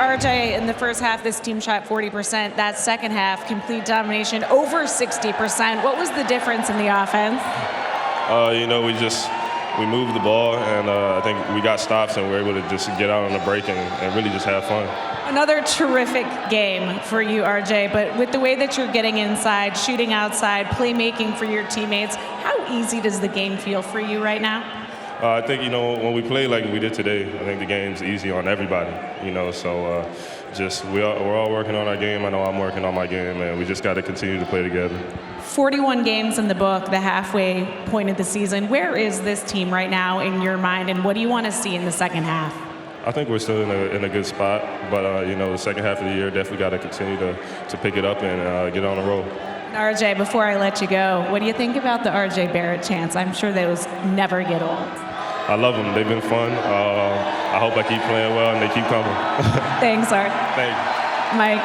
RJ, in the first half, this team shot 40%. That second half, complete domination, over 60%. What was the difference in the offense? We moved the ball, and I think we got stops, and we were able to just get out on the break and really just have fun. Another terrific game for you, RJ, but with the way that you're getting inside, shooting outside, playmaking for your teammates, how easy does the game feel for you right now? I think, when we play like we did today, I think the game's easy on everybody, so we're all working on our game. I know I'm working on my game, and we just got to continue to play together. 41 games in the book, the halfway point of the season. Where is this team right now in your mind, and what do you want to see in the second half? I think we're still in a good spot, but the second half of the year definitely got to continue to pick it up and get on the road. RJ, before I let you go, what do you think about the RJ Barrett chants? I'm sure those never get old. I love them. They've been fun. I hope I keep playing well and they keep coming. Thanks, Art. Thank you. Mike.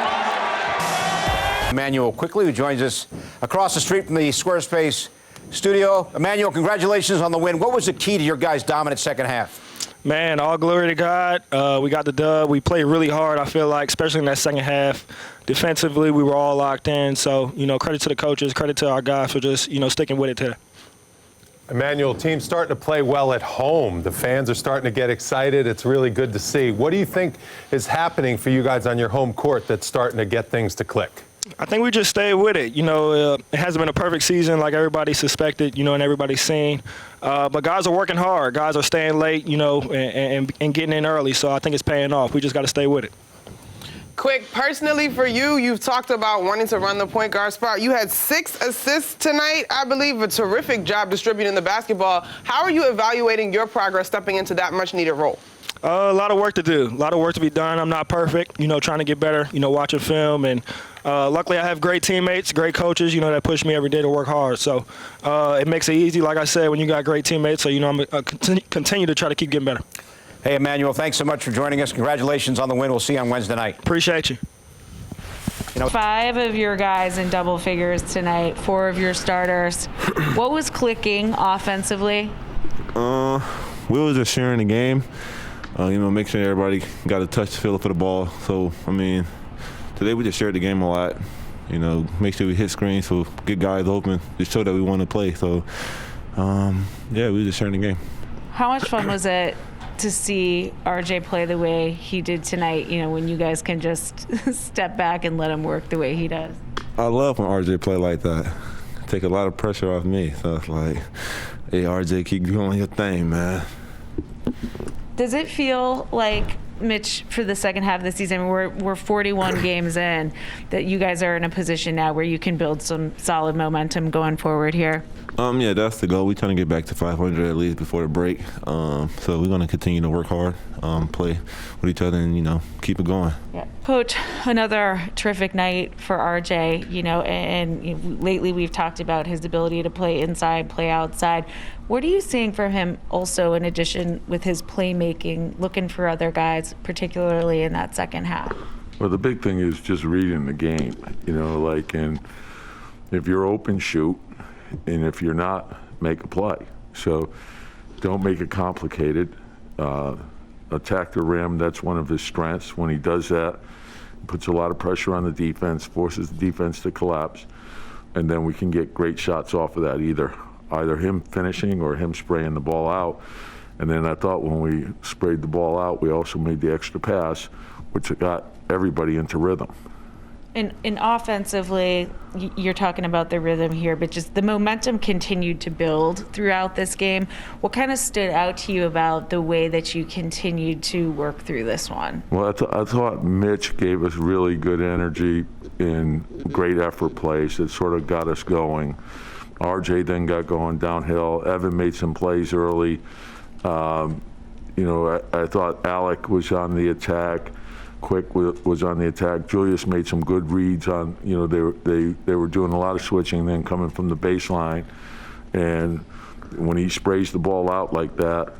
Emmanuel quickly, who joins us across the street from the Squarespace studio. Emmanuel, congratulations on the win. What was the key to your guys' dominant second half? Man, all glory to God. We got the dub. We played really hard, I feel like, especially in that second half. Defensively, we were all locked in. So, credit to the coaches, credit to our guys for just, sticking with it today. Emmanuel, team's starting to play well at home. The fans are starting to get excited. It's really good to see. What do you think is happening for you guys on your home court that's starting to get things to click? I think we just stayed with it. It hasn't been a perfect season like everybody suspected, and everybody's seen. But guys are working hard. Guys are staying late, and getting in early. So I think it's paying off. We just got to stay with it. Quick, personally for you, you've talked about wanting to run the point guard spot. You had 6 assists tonight, I believe, a terrific job distributing the basketball. How are you evaluating your progress stepping into that much-needed role? A lot of work to do, a lot of work to be done. I'm not perfect, trying to get better, watching film. And luckily I have great teammates, great coaches, that push me every day to work hard. So it makes it easy, like I said, when you got great teammates. So, I'm going to continue to try to keep getting better. Hey, Emmanuel, thanks so much for joining us. Congratulations on the win. We'll see you on Wednesday night. Appreciate you. 5 of your guys in double figures tonight, 4 of your starters. What was clicking offensively? We was just sharing the game. Make sure everybody got a touch feel for the ball. So, today we just shared the game a lot. Make sure we hit screens so get guys open, just show that we want to play. So, we were just sharing the game. How much fun was it to see RJ play the way he did tonight, when you guys can just step back and let him work the way he does? I love when RJ play like that. Take a lot of pressure off me. So it's like, hey, RJ, keep doing your thing, man. Does it feel like, Mitch, for the second half of the season, we're 41 games in, that you guys are in a position now where you can build some solid momentum going forward here? Yeah, that's the goal. We're trying to get back to 500 at least before the break. So we're going to continue to work hard, play with each other, and, keep it going. Yeah. Coach, another terrific night for RJ, and lately we've talked about his ability to play inside, play outside. What are you seeing from him also, in addition with his playmaking, looking for other guys, particularly in that second half? Well, the big thing is just reading the game, and if you're open, shoot, and if you're not, make a play. So don't make it complicated. Attack the rim, that's one of his strengths. When he does that, it puts a lot of pressure on the defense, forces the defense to collapse, and then we can get great shots off of that, either him finishing or him spraying the ball out. And then I thought when we sprayed the ball out, we also made the extra pass, which got everybody into rhythm. And offensively, you're talking about the rhythm here, but just the momentum continued to build throughout this game. What kind of stood out to you about the way that you continued to work through this one? Well, I thought Mitch gave us really good energy in great effort plays that sort of got us going. RJ then got going downhill. Evan made some plays early. I thought Alec was on the attack. Quick was on the attack. Julius made some good reads on, they were doing a lot of switching then coming from the baseline. And when he sprays the ball out like that,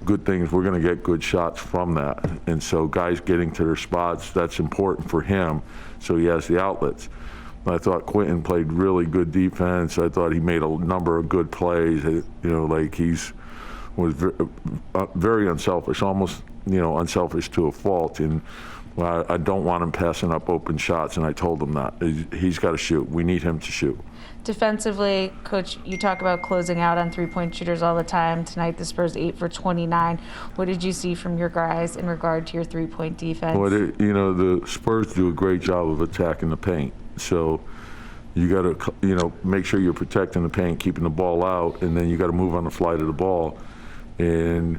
good things, we're going to get good shots from that. And so guys getting to their spots, that's important for him, so he has the outlets. I thought Quentin played really good defense. I thought he made a number of good plays. Was very unselfish, almost unselfish to a fault in Well, I don't want him passing up open shots, and I told him that. He's got to shoot. We need him to shoot. Defensively, Coach, you talk about closing out on three-point shooters all the time. Tonight, the Spurs 8 for 29. What did you see from your guys in regard to your three-point defense? Well, the Spurs do a great job of attacking the paint. So you got to, make sure you're protecting the paint, keeping the ball out, and then you got to move on the flight of the ball. And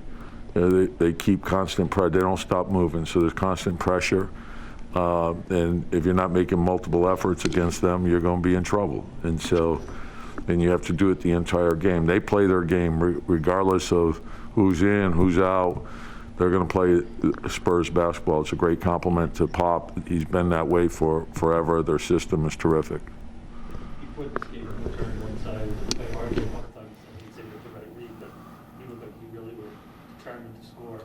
they keep constant pressure. They don't stop moving, so there's constant pressure. And if you're not making multiple efforts against them, you're going to be in trouble. And so, and you have to do it the entire game. They play their game regardless of who's in, who's out. They're going to play Spurs basketball. It's a great compliment to Pop. He's been that way for forever. Their system is terrific. He put the skater on one side, play hard a couple times, and he'd say with the right read, but he looked like he really was determined to score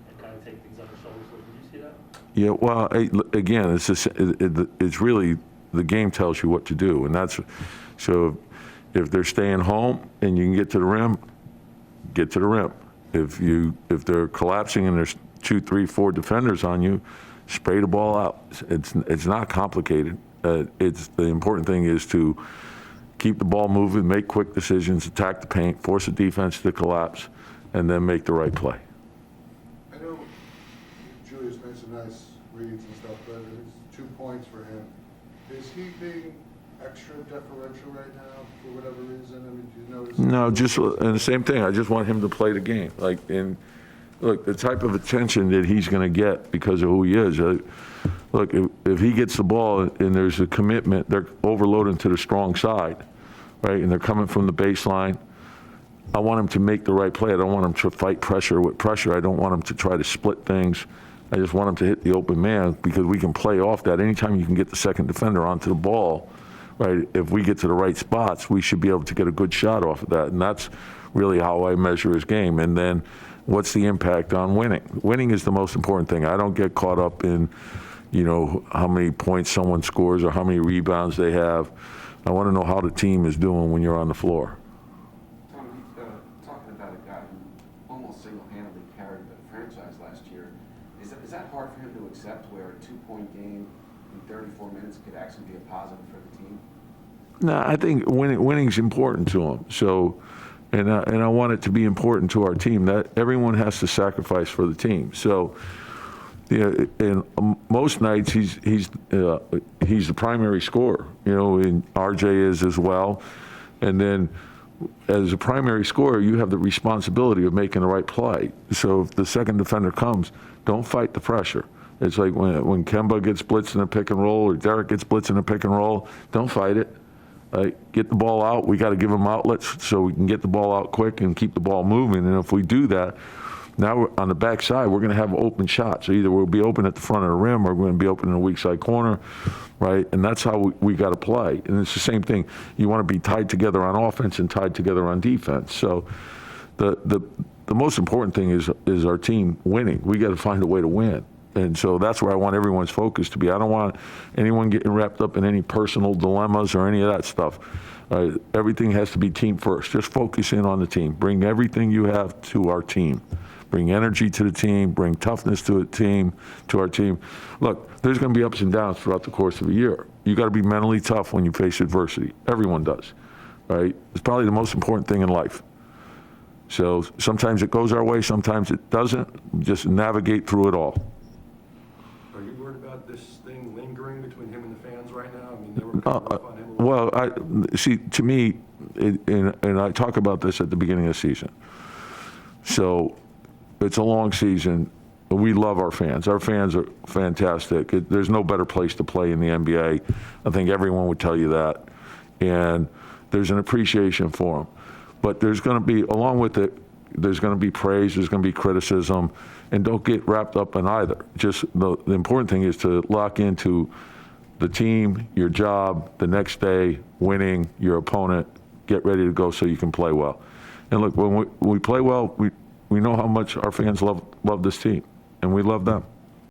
and kind of take things on his shoulders. So did you see that? Yeah, well, again, it's really the game tells you what to do, and that's so. If they're staying home and you can get to the rim, get to the rim. If they're collapsing and there's 2, 3, 4 defenders on you, spray the ball out. It's not complicated. The important thing is to keep the ball moving, make quick decisions, attack the paint, force the defense to collapse, and then make the right play. I know Julius made some nice reads and stuff, but it's 2 points for him. Is he being extra deferential right now for whatever reason? I mean, do you notice? No, and the same thing. I just want him to play the game. Look, the type of attention that he's going to get because of who he is. Look, if he gets the ball and there's a commitment, they're overloading to the strong side, right? And they're coming from the baseline. I want him to make the right play. I don't want him to fight pressure with pressure. I don't want him to try to split things. I just want him to hit the open man because we can play off that. Anytime you can get the second defender onto the ball, right, if we get to the right spots, we should be able to get a good shot off of that. And that's really how I measure his game. And then what's the impact on winning? Winning is the most important thing. I don't get caught up in, how many points someone scores or how many rebounds they have. I want to know how the team is doing when you're on the floor. Tony, talking about a guy who almost single-handedly carried the franchise last year, is that hard for him to accept where a 2-point game in 34 minutes could actually be a positive for the team? No, I think winning's important to him. So, and I want it to be important to our team that everyone has to sacrifice for the team. So, and most nights he's the primary scorer. And RJ is as well. And then, as a primary scorer, you have the responsibility of making the right play. So if the second defender comes, don't fight the pressure. It's like when Kemba gets blitzed in a pick and roll or Derek gets blitzed in a pick and roll, don't fight it. Get the ball out. We got to give them outlets so we can get the ball out quick and keep the ball moving. And if we do that, now we're on the backside, we're going to have open shots. So either we'll be open at the front of the rim or we're going to be open in the weak side corner, right? And that's how we got to play. And it's the same thing. You want to be tied together on offense and tied together on defense. So the most important thing is our team winning. We got to find a way to win. And so that's where I want everyone's focus to be. I don't want anyone getting wrapped up in any personal dilemmas or any of that stuff. Everything has to be team first. Just focus in on the team. Bring everything you have to our team. Bring energy to the team. Bring toughness to our team. Look, there's going to be ups and downs throughout the course of a year. You got to be mentally tough when you face adversity. Everyone does, right? It's probably the most important thing in life. So sometimes it goes our way, sometimes it doesn't. Just navigate through it all. Are you worried about this thing lingering between him and the fans right now? I mean, they were kind of rough on him. Well, see, to me, and I talk about this at the beginning of the season. So it's a long season. We love our fans. Our fans are fantastic. There's no better place to play in the NBA. I think everyone would tell you that. And there's an appreciation for them. But there's going to be, along with it, there's going to be praise, there's going to be criticism, and don't get wrapped up in either. Just the important thing is to lock into the team, your job, the next day, winning, your opponent, get ready to go so you can play well. And look, when we play well, we know how much our fans love this team, and we love them.